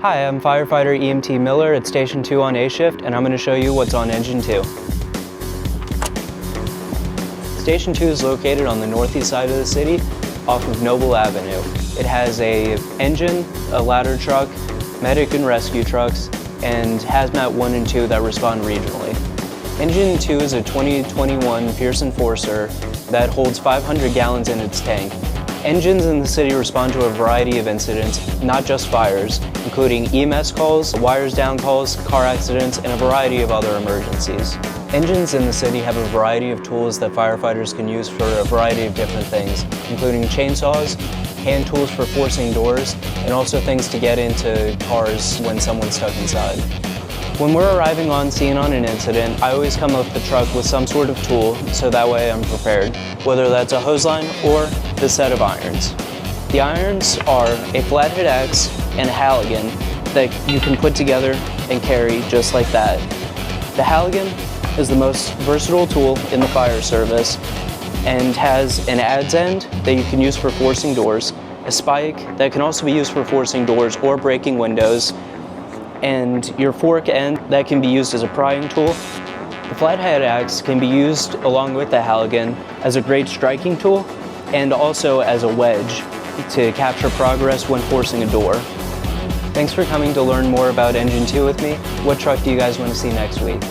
Hi, I'm Firefighter EMT Miller at Station 2 on A shift, and I'm going to show you what's on Engine 2. Station 2 is located on the northeast side of the city off of Noble Avenue. It has an engine, a ladder truck, medic and rescue trucks, and Hazmat 1 and 2 that respond regionally. Engine 2 is a 2021 Pearson Forcer that holds 500 gallons in its tank. Engines in the city respond to a variety of incidents, not just fires, including EMS calls, wires down calls, car accidents, and a variety of other emergencies. Engines in the city have a variety of tools that firefighters can use for a variety of different things, including chainsaws, hand tools for forcing doors, and also things to get into cars when someone's stuck inside. When we're arriving on scene on an incident, I always come up the truck with some sort of tool, so that way I'm prepared, whether that's a hose line or the set of irons. The irons are a flathead axe and a Halligan that you can put together and carry just like that. The Halligan is the most versatile tool in the fire service and has an adze end that you can use for forcing doors, a spike that can also be used for forcing doors or breaking windows, and your fork end that can be used as a prying tool. The flathead axe can be used along with the Halligan as a great striking tool and also as a wedge to capture progress when forcing a door. Thanks for coming to learn more about Engine 2 with me. What truck do you guys want to see next week?